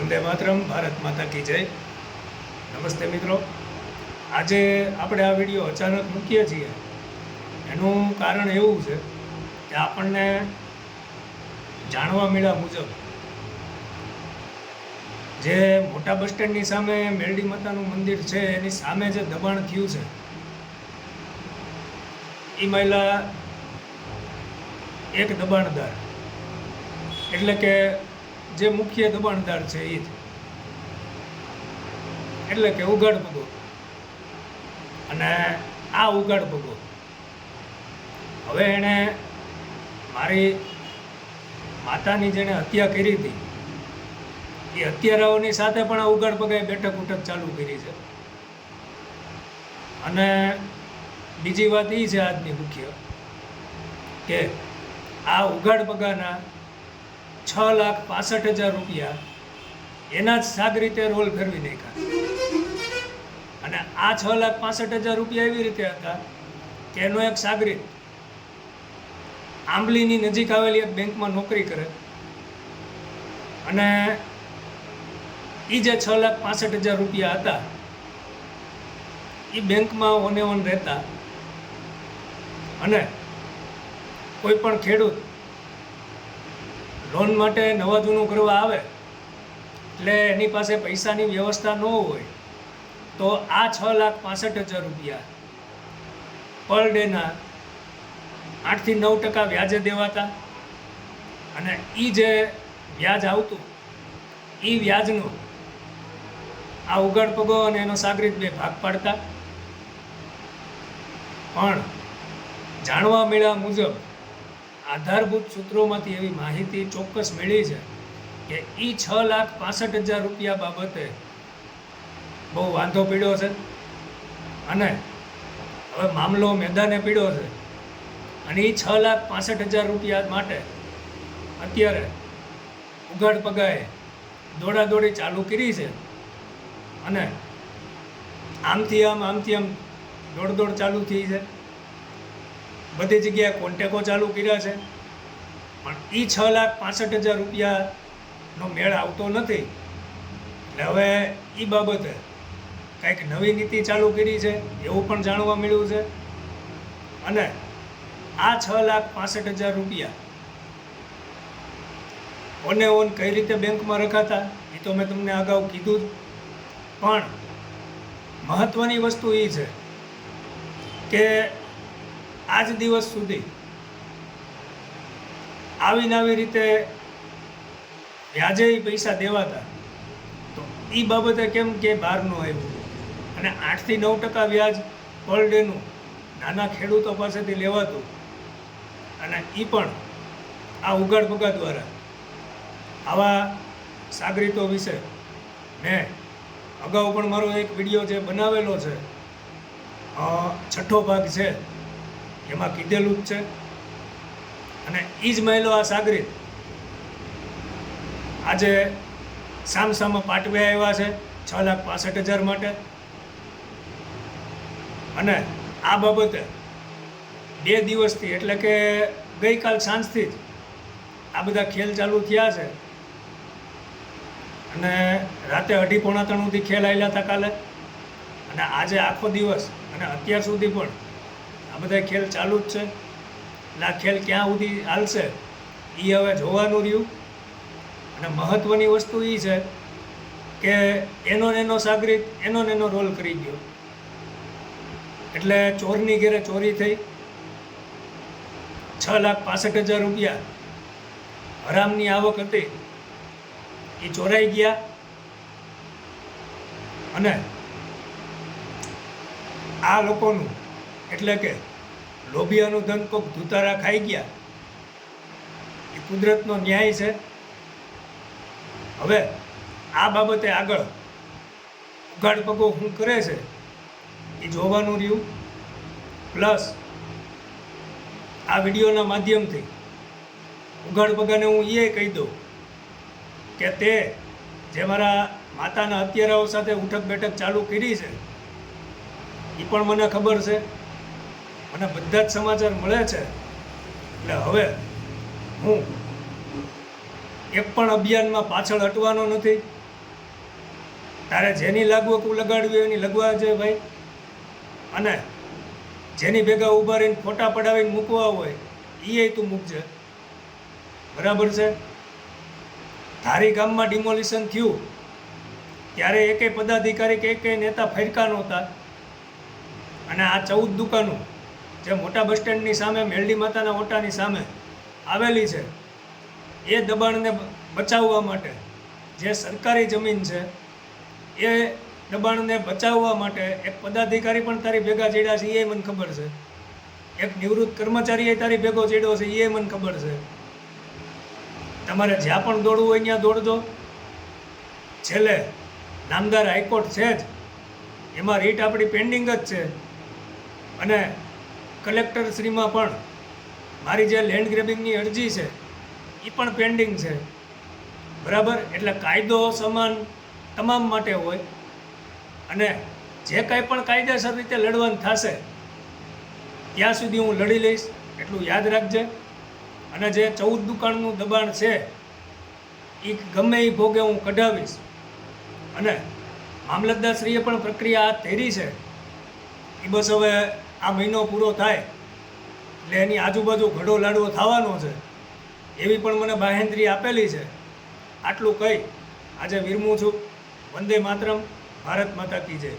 વંદે માતરમ, ભારત માતા કી જય। નમસ્તે મિત્રો, આજે આપણે આ વિડીયો અચાનક મૂકીએ છીએ। એનું કારણ એવું છે કે આપણને જાણવા મળ્યા મુજબ જે મોટા બસ સ્ટેન્ડની સામે મેરડી માતાનું મંદિર છે એની સામે જે દબાણ થયું છે એ મહિલા એક દબાણદાર એટલે કે જે મુખ્ય દબાણદાર છે એ જ એટલે કે ઉઘાડ પગો, અને આ ઉઘાડ પગો હવે એણે મારી માતાની જેણે હત્યા કરી હતી એ હત્યારાઓની સાથે પણ આ ઉઘાડ પગાએ બેઠક ઉઠક ચાલુ કરી છે। અને બીજી વાત એ છે આજની મુખ્ય કે આ ઉઘાડ પગાના 6,65,000 રૂપિયા એના જ સાગરીતે રોલ ફેરવી નાખ્યા। અને આ 6,65,000 રૂપિયા એવી રીતે હતા કે એનો એક સાગરીત આંબલીની નજીક આવેલી એક બેંકમાં નોકરી કરે, અને એ જે 6,65,000 રૂપિયા હતા એ બેંકમાં ઓને ઓન રહેતા, અને કોઈ પણ ખેડૂત લોન માટે નવા જૂનું કરવા આવે એટલે એની પાસે પૈસાની વ્યવસ્થા ન હોય તો આ 6,65,000 રૂપિયા પર ડેના 8 થી 9% વ્યાજે દેવાતા, અને એ જે વ્યાજ આવતું એ વ્યાજનું આ ઉઘાડ પગો અને એનો સાગરીત બે ભાગ પાડતા। પણ જાણવા મળ્યા મુજબ આધારભૂત સૂત્રોમાંથી એવી માહિતી ચોક્કસ મળી છે કે એ 6,65,000 રૂપિયા બાબતે બહુ વાંધો પીડ્યો છે, અને હવે મામલો મેદાને પીડ્યો છે, અને એ 6,65,000 રૂપિયા માટે અત્યારે ઉઘાડ પગાએ દોડાદોડી ચાલુ કરી છે, અને આમથી આમ દોડ ચાલુ થઈ છે। બધી જગ્યાએ કોન્ટેકો ચાલુ કર્યા છે, પણ એ 6,65,000 રૂપિયાનો મેળ આવતો નથી। એટલે હવે એ બાબતે કંઈક નવી નીતિ ચાલુ કરી છે એવું પણ જાણવા મળ્યું છે। અને આ 6,65,000 રૂપિયા ઓને ઓન કઈ રીતે બેંકમાં રખાતા એ તો મેં તમને અગાઉ કીધું જ, પણ મહત્ત્વની વસ્તુ એ છે કે આજ દિવસ સુધી આવી રીતે વ્યાજે પૈસા દેવાતા, તો એ બાબતે કેમ કે બહાર ન આવ્યું, અને 8 થી 9% વ્યાજ પર ડેનું નાના ખેડૂતો પાસેથી લેવાતું, અને એ પણ આ ઉઘાડ પગા દ્વારા આવા સાગરીતો વિશે મેં અગાઉ પણ મારો એક વિડીયો જે બનાવેલો છે, 6ઠ્ઠો ભાગ છે, એમાં કીધેલું જ છે। અને એ જ મહિલો આ સાગરીત આજે સામસામા પાટવે આવ્યા છે 6,65,000 માટે, અને આ બાબતે 2 દિવસથી એટલે કે ગઈકાલ સાંજથી જ આ બધા ખેલ ચાલુ થયા છે, અને રાતે 2:30-3 સુધી ખેલ આવેલા હતા કાલે, અને આજે આખો દિવસ અને અત્યાર સુધી પણ આ બધા ખેલ ચાલુ જ છે। એટલે આ ખેલ ક્યાં સુધી હાલશે એ હવે જોવાનું રહ્યું। અને મહત્ત્વની વસ્તુ એ છે કે એનો સાગરીત એનો રોલ કરી ગયો, એટલે ચોરની ઘેરે ચોરી થઈ, 6,65,000 રૂપિયા હરામની આવક હતી એ ચોરાઈ ગયા, અને આ લોકોનું એટલે કે લોભિયાનું ધન કોક ધુતારા ખાઈ ગયા, એ કુદરતનો ન્યાય છે। હવે આ બાબતે આગળ ઉઘાડ પગો શું કરે છે એ જોવાનું રહ્યું। પ્લસ આ વિડીયોના માધ્યમથી ઉઘાડ પગાને હું એ કહી દઉં કે તે જે મારા માતાના હત્યારાઓ સાથે ઉઠક બેઠક ચાલુ કરી છે એ પણ મને ખબર છે, મને બધા જ સમાચાર મળે છે। એટલે હવે હું એક પણ અભિયાનમાં પાછળ હટવાનો નથી, તારે જેની લાગવકું લગાડવી હોય એની લગવા છે ભાઈ, અને જેની ભેગા ઊભા રહીને ફોટા પડાવીને મૂકવા હોય એ તું મૂકજે, બરાબર છે. ધારી ગામમાં ડિમોલિશન થયું ત્યારે એકેય પદાધિકારી કે એકેય નેતા ફરકા નહોતા, અને આ 14 દુકાનો જે મોટા બસ સ્ટેન્ડની સામે મેલડી માતાના ઓટાની સામે આવેલી છે એ દબાણને બચાવવા માટે જે સરકારી જમીન છે એ દબાણને બચાવવા માટે એક પદાધિકારી પણ તારી ભેગા ચડ્યા છે એ મને ખબર છે, એક નિવૃત્ત કર્મચારીએ તારી ભેગો ચડ્યો છે એ મને ખબર છે. તમારે જ્યાં પણ દોડવું હોય ત્યાં દોડજો. છેલ્લે નામદાર હાઈકોર્ટ છે જ, એમાં રીટ આપણી પેન્ડિંગ જ છે, અને કલેક્ટરશ્રીમાં પણ મારી જે લેન્ડ ગ્રેબિંગની અરજી છે એ પણ પેન્ડિંગ છે, બરાબર. એટલે કાયદો સમાન તમામ માટે હોય, અને જે કાંઈ પણ કાયદેસર રીતે લડવાનું થશે ત્યાં સુધી હું લડી લઈશ, એટલું યાદ રાખજે. અને જે 14 દુકાનનું દબાણ છે એ ગમે એ ભોગે હું કઢાવીશ, અને મામલતદારશ્રીએ પણ પ્રક્રિયા હાથ ધરી છે. એ બસ હવે આ મહિનો પૂરો થાય એટલે એની આજુબાજુ ઘડો લાડવો થવાનો છે એવી પણ મને બાહેંધરી આપેલી છે. આટલું કહી આજે વિરમું છું. વંદે માતરમ. ભારત માતા કી જય.